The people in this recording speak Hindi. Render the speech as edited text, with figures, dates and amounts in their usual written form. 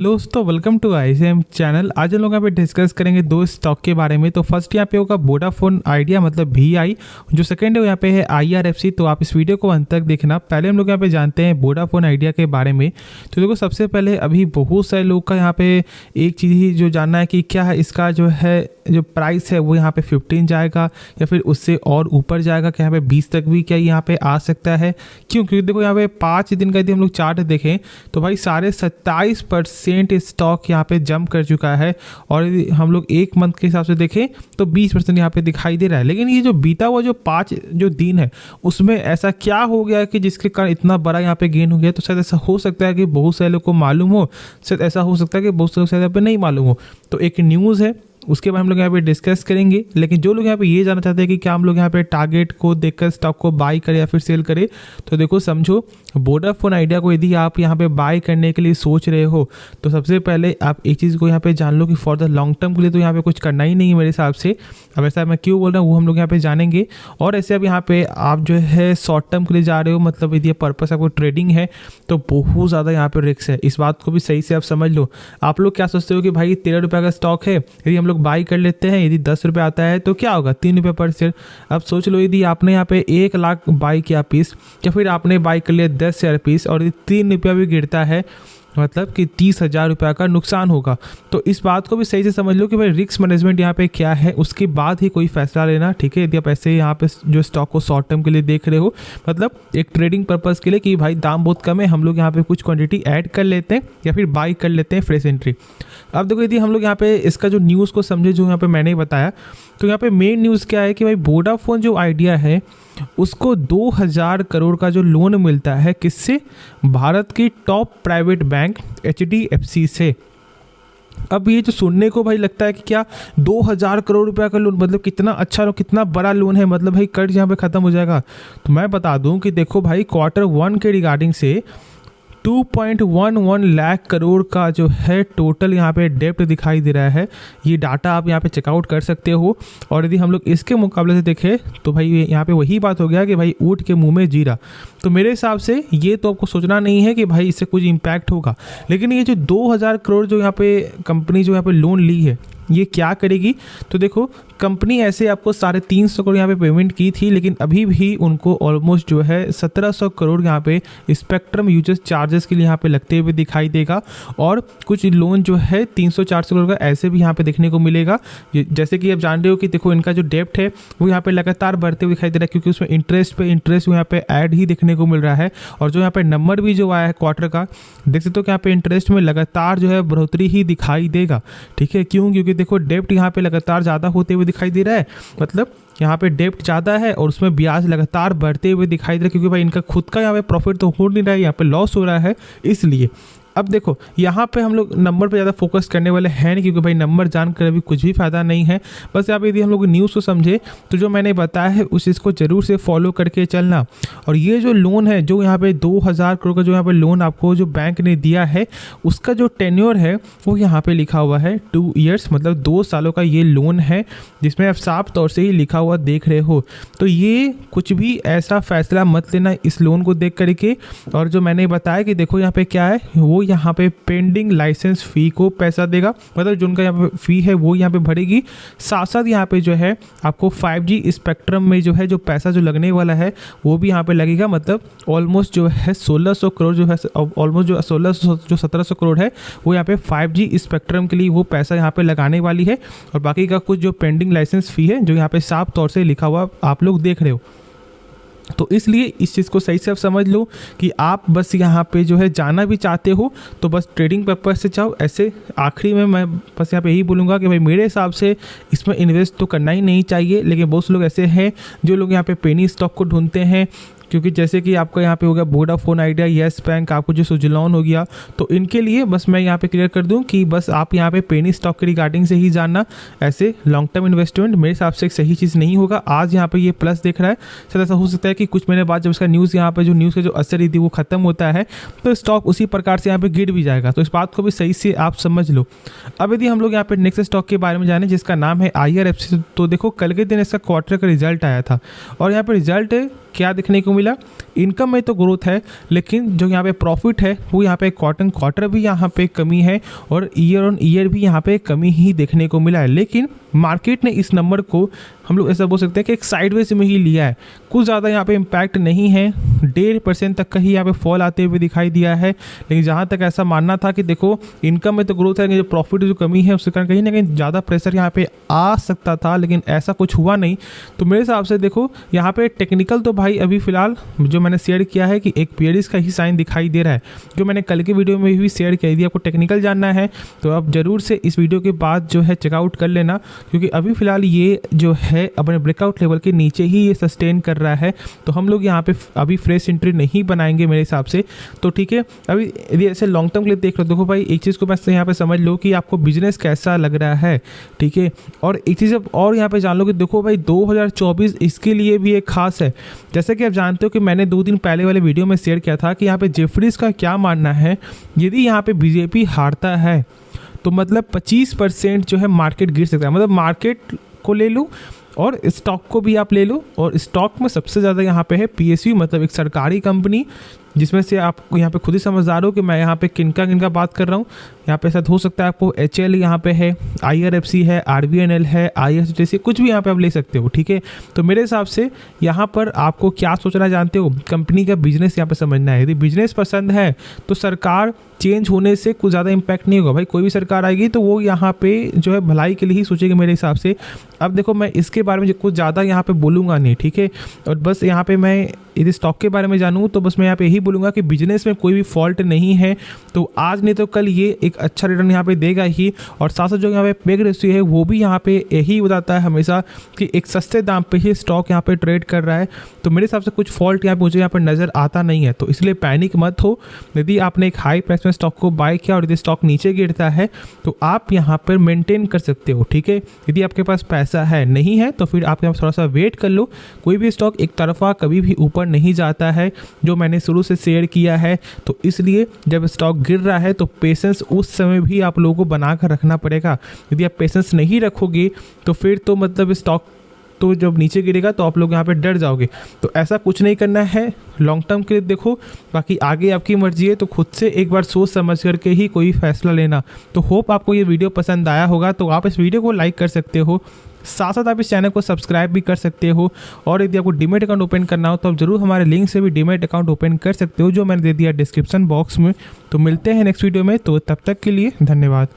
दोस्तों वेलकम टू आईसीएम चैनल। आज हम लोग यहाँ पे डिस्कस करेंगे दो स्टॉक के बारे में। तो फर्स्ट यहाँ पे होगा वोडाफोन आइडिया मतलब VI, जो सेकंड है यहाँ पे है IRFC। तो आप इस वीडियो को अंत तक देखना। पहले हम लोग यहाँ पे जानते हैं वोडाफोन आइडिया के बारे में। तो देखो सबसे पहले अभी बहुत सारे लोग का यहाँ पे एक चीज़ ही जो जानना है कि क्या है इसका जो प्राइस है वो यहाँ पे 15 जाएगा या फिर उससे और ऊपर जाएगा, क्या यहाँ पे 20 तक भी क्या यहाँ पे आ सकता है। क्योंकि देखो यहाँ पे 5 दिन का यदि हम लोग चार्ट देखें तो भाई 27% स्टॉक यहाँ पे जंप कर चुका है। और यदि हम लोग एक मंथ के हिसाब से देखें तो 20% यहाँ पे दिखाई दे रहा है। लेकिन ये जो बीता हुआ जो 5 जो दिन है उसमें ऐसा क्या हो गया कि जिसके कारण इतना बड़ा यहाँ पे गेन हो गया। तो शायद ऐसा हो सकता है कि बहुत सारे लोग को मालूम हो, शायद ऐसा हो सकता है कि बहुत सारे लोग शायद यहाँ पे नहीं मालूम हो। तो एक न्यूज़ है उसके बाद हम लोग यहाँ पे डिस्कस करेंगे। लेकिन जो लोग यहाँ पे ये जानना चाहते हैं कि क्या हम लोग यहाँ पे टारगेट को देखकर स्टॉक को बाई करें या फिर सेल करें, तो देखो समझो वोडाफोन आइडिया को यदि आप यहाँ पे बाई करने के लिए सोच रहे हो तो सबसे पहले आप एक चीज़ को यहाँ पे जान लो कि फॉर द लॉन्ग टर्म के लिए तो यहाँ पे कुछ करना ही नहीं है मेरे हिसाब से। अब ऐसा मैं क्यों बोल रहा हूँ वो हम लोग यहाँ पे जानेंगे। और ऐसे अब यहाँ पे आप जो है शॉर्ट टर्म के लिए जा रहे हो, मतलब यदि पर्पस आपको ट्रेडिंग है तो बहुत ज़्यादा यहाँ पे रिस्क है। इस बात को भी सही से आप समझ लो। आप लोग क्या सोचते हो कि भाई 13 रुपये का स्टॉक है, यदि हम लोग बाई कर लेते हैं, यदि 10 रुपये आता है तो क्या होगा 3 रुपये पर शेयर। अब सोच लो यदि आपने यहाँ पे 1 लाख बाई किया पीस या फिर आपने बाई कर लिया 10 शेयर पीस और यदि 3 रुपया भी गिरता है मतलब कि 30,000 रुपये का नुकसान होगा। तो इस बात को भी सही से समझ लो कि भाई रिस्क मैनेजमेंट यहाँ पे क्या है, उसके बाद ही कोई फैसला लेना। ठीक है, यदि आप ऐसे यहाँ पे जो स्टॉक को शॉर्ट टर्म के लिए देख रहे हो, मतलब एक ट्रेडिंग पर्पस के लिए कि भाई दाम बहुत कम है, हम लोग यहाँ पे कुछ क्वांटिटी ऐड कर लेते हैं या फिर बाई कर लेते हैं फ्रेश एंट्री। अब देखो यदि हम लोग यहाँ पे इसका जो न्यूज़ को समझे जो यहाँ पे मैंने बताया, तो यहाँ पे मेन न्यूज़ क्या है कि भाई वोडाफोन जो आइडिया है उसको 2000 करोड़ का जो लोन मिलता है किससे, भारत की टॉप प्राइवेट बैंक HDFC से। अब ये जो सुनने को भाई लगता है कि क्या 2000 करोड़ रुपया का लोन, मतलब कितना अच्छा और कितना बड़ा लोन है, मतलब भाई कर्ज यहाँ पे ख़त्म हो जाएगा। तो मैं बता दूं कि देखो भाई Q1 के रिगार्डिंग से 2.11 लाख करोड़ का जो है टोटल यहाँ पे डेप्ट दिखाई दे रहा है। ये डाटा आप यहाँ पे चेकआउट कर सकते हो। और यदि हम लोग इसके मुकाबले से देखें तो भाई यहाँ पे वही बात हो गया कि भाई ऊँट के मुंह में जीरा। तो मेरे हिसाब से ये तो आपको सोचना नहीं है कि भाई इससे कुछ इम्पैक्ट होगा। लेकिन ये जो 2000 करोड़ जो यहाँ पे कंपनी जो यहाँ पे लोन ली है ये क्या करेगी, तो देखो कंपनी ऐसे आपको 350 करोड़ यहाँ पे पेमेंट की थी, लेकिन अभी भी उनको ऑलमोस्ट जो है 1700 करोड़ यहाँ पे स्पेक्ट्रम यूजर्स चार्जेस के लिए यहाँ पे लगते हुए दिखाई देगा। और कुछ लोन जो है 300-400 करोड़ का ऐसे भी यहाँ पे देखने को मिलेगा। जैसे कि आप जान रहे हो कि देखो इनका जो डेप्ट है वो यहाँ पे लगातार बढ़ते हुए दिखाई दे रहा है, क्योंकि उसमें इंटरेस्ट पे इंटरेस्ट यहाँ पे ऐड ही देखने को मिल रहा है। और जो यहाँ पे नंबर भी जो आया है क्वार्टर का, देख सकते हो कि यहाँ पे इंटरेस्ट में लगातार जो है बढ़ोतरी ही दिखाई देगा। ठीक है, क्यों, क्योंकि देखो डेप्ट यहाँ पे लगातार ज़्यादा होते हुए दिखाई दे रहा है, मतलब यहाँ पे डेप्ट ज़्यादा है और उसमें ब्याज लगातार बढ़ते हुए दिखाई दे रहा है, क्योंकि भाई इनका खुद का यहाँ पे प्रॉफिट तो हो नहीं रहा है, यहाँ पे लॉस हो रहा है इसलिए। अब देखो यहाँ पे हम लोग नंबर पे ज़्यादा फोकस करने वाले हैं नहीं, क्योंकि भाई नंबर जानकर अभी कुछ भी फ़ायदा नहीं है। बस यहाँ पे यदि हम लोग न्यूज़ को समझे तो जो मैंने बताया है उस चीज़ को ज़रूर से फॉलो करके चलना। और ये जो लोन है जो यहाँ पे 2000 करोड़ का जो यहाँ पे लोन आपको जो बैंक ने दिया है उसका जो टेन्योर है वो यहाँ पे लिखा हुआ है 2 ईयर्स, मतलब 2 सालों का ये लोन है, जिसमें आप साफ तौर से ही लिखा हुआ देख रहे हो। तो ये कुछ भी ऐसा फैसला मत लेना इस लोन को देख करके। और जो मैंने बताया कि देखो यहाँ पे क्या है, वो यहाँ पे पेंडिंग लाइसेंस फ़ी को पैसा देगा, मतलब जो उनका यहाँ पे फ़ी है वो यहाँ पे भरेगी। साथ साथ यहाँ पे जो है आपको 5G स्पेक्ट्रम में जो है जो पैसा जो लगने वाला है वो भी यहाँ पे लगेगा, मतलब ऑलमोस्ट जो है 1600 करोड़ जो है, ऑलमोस्ट जो 1700 करोड़ है वो यहाँ पे 5G स्पेक्ट्रम के लिए वो पैसा यहाँ पे लगाने वाली है। और बाकी का कुछ जो पेंडिंग लाइसेंस फ़ी है जो यहाँ पे साफ तौर से लिखा हुआ आप लोग देख रहे हो। तो इसलिए इस चीज़ को सही से आप समझ लो कि आप बस यहाँ पे जो है जाना भी चाहते हो तो बस ट्रेडिंग पर्पस से जाओ। ऐसे आखिरी में मैं बस यहाँ पे यही बोलूँगा कि भाई मेरे हिसाब से इसमें इन्वेस्ट तो करना ही नहीं चाहिए। लेकिन बहुत से लोग ऐसे हैं जो लोग यहाँ पे पेनी स्टॉक को ढूंढते हैं, क्योंकि जैसे कि आपका यहाँ पे हो गया वोडाफोन आइडिया, येस बैंक, आपको जो सुजलॉन हो गया, तो इनके लिए बस मैं यहाँ पे क्लियर कर दूं कि बस आप यहाँ पे पेनी स्टॉक के रिगार्डिंग से ही जानना। ऐसे लॉन्ग टर्म इन्वेस्टमेंट मेरे हिसाब से एक सही चीज़ नहीं होगा। आज यहाँ पे ये प्लस देख रहा है, शायद ऐसा हो सकता है कि कुछ महीने बाद जब इसका न्यूज़ यहाँ पे जो न्यूज़ का जो असर यदि वो खत्म होता है तो स्टॉक उसी प्रकार से यहाँ पे गिर भी जाएगा। तो इस बात को भी सही से आप समझ लो। अब यदि हम लोग यहाँ पे नेक्स्ट स्टॉक के बारे में जाने जिसका नाम है IRFC, तो देखो कल के दिन इसका क्वार्टर का रिजल्ट आया था और यहाँ पे रिजल्ट क्या देखने को मिला, इनकम में तो ग्रोथ है, लेकिन जो यहाँ पे प्रॉफिट है वो यहाँ पे क्वार्टर भी यहाँ पे कमी है और ईयर ऑन ईयर भी यहाँ पे कमी ही देखने को मिला है। लेकिन मार्केट ने इस नंबर को हम लोग ऐसा बोल सकते हैं कि एक साइडवेज में ही लिया है, कुछ ज़्यादा यहाँ पे इम्पैक्ट नहीं है। 1.5% तक का ही यहाँ पे फॉल आते हुए दिखाई दिया है। लेकिन जहाँ तक ऐसा मानना था कि देखो इनकम में तो ग्रोथ है, जो प्रॉफिट जो कमी है उसके कारण कहीं ना कहीं ज़्यादा प्रेशर यहाँ पे आ सकता था, लेकिन ऐसा कुछ हुआ नहीं। तो मेरे हिसाब से देखो यहाँ पे टेक्निकल तो भाई अभी फिलहाल जो मैंने शेयर किया है कि एक बेयरिश का ही साइन दिखाई दे रहा है, जो मैंने कल के वीडियो में भी शेयर किया। यदि आपको टेक्निकल जानना है तो आप ज़रूर से इस वीडियो के बाद जो है चेकआउट कर लेना, क्योंकि अभी फिलहाल ये जो है अपने ब्रेकआउट लेवल के नीचे ही ये सस्टेन कर रहा है। तो हम लोग यहाँ पे अभी फ्रेश एंट्री नहीं बनाएंगे मेरे हिसाब से। तो ठीक है, अभी यदि ऐसे लॉन्ग टर्म के लिए देख लो, देखो भाई एक चीज़ को बस यहाँ पे समझ लो कि आपको बिजनेस कैसा लग रहा है, ठीक है। और एक चीज़ और यहाँ पे जान लो कि देखो भाई 2024 इसके लिए भी एक खास है। जैसे कि आप जानते हो कि मैंने 2 दिन पहले वाले वीडियो में शेयर किया था कि यहाँ पे जेफरीज का क्या मानना है, यदि यहाँ पे बीजेपी हारता है तो मतलब 25% जो है मार्केट गिर सकता है। मतलब मार्केट को ले लो और स्टॉक को भी आप ले लो, और स्टॉक में सबसे ज़्यादा यहाँ पे है PSU, मतलब एक सरकारी कंपनी, जिसमें से आप यहाँ पे खुद ही समझदार हो कि मैं यहाँ पे किनका बात कर रहा हूँ। यहाँ पे ऐसा हो सकता है आपको HL यहाँ पे है, IRFC है, RVNL है, IRCTC, कुछ भी यहाँ पे आप ले सकते हो, ठीक है। तो मेरे हिसाब से यहाँ पर आपको क्या सोचना जानते हो, कंपनी का बिजनेस यहाँ पे समझना है। यदि बिजनेस पसंद है तो सरकार चेंज होने से कुछ ज़्यादा इम्पैक्ट नहीं होगा। भाई कोई भी सरकार आएगी तो वो यहाँ पे जो है भलाई के लिए ही सोचेगी मेरे हिसाब से। अब देखो मैं इसके बारे में कुछ ज़्यादा यहाँ पे बोलूँगा नहीं, ठीक है। और बस यहाँ पे मैं यदि स्टॉक के बारे में जानूँ तो बस मैं यहाँ पे यही बोलूँगा कि बिजनेस में कोई भी फॉल्ट नहीं है, तो आज नहीं तो कल ये एक अच्छा रिटर्न यहाँ पे देगा ही। और साथ साथ जो यहाँ पे पेग रेशियो है वो भी यहाँ पे यही बताता है हमेशा कि एक सस्ते दाम पे ही स्टॉक यहाँ पे ट्रेड कर रहा है। तो मेरे हिसाब से कुछ फॉल्ट यहाँ पे मुझे यहाँ पे नज़र आता नहीं है, तो इसलिए पैनिक मत हो। यदि आपने एक हाई प्राइस में स्टॉक को बाय किया और यदि स्टॉक नीचे गिरता है तो आप यहाँ पर मेंटेन कर सकते हो, ठीक है। यदि आपके पास पैसा है, नहीं है तो फिर आप यहाँ थोड़ा सा वेट कर लो। कोई भी स्टॉक एक तरफा कभी भी ऊपर नहीं जाता है, जो मैंने शुरू से शेयर किया है। तो इसलिए जब स्टॉक गिर रहा है तो पेशेंस उस समय भी आप लोगों को बना कर रखना पड़ेगा। यदि आप पेशेंस नहीं रखोगे तो फिर तो मतलब स्टॉक तो जब नीचे गिरेगा तो आप लोग यहाँ पे डर जाओगे। तो ऐसा कुछ नहीं करना है, लॉन्ग टर्म के लिए देखो, बाकी आगे आपकी मर्जी है। तो खुद से एक बार सोच समझ करके ही कोई फैसला लेना। तो होप आपको ये वीडियो पसंद आया होगा, तो आप इस वीडियो को लाइक कर सकते हो, साथ साथ आप इस चैनल को सब्सक्राइब भी कर सकते हो। और यदि आपको डीमैट अकाउंट ओपन करना हो तो आप जरूर हमारे लिंक से भी डीमैट अकाउंट ओपन कर सकते हो, जो मैंने दे दिया डिस्क्रिप्शन बॉक्स में। तो मिलते हैं नेक्स्ट वीडियो में, तो तब तक के लिए धन्यवाद।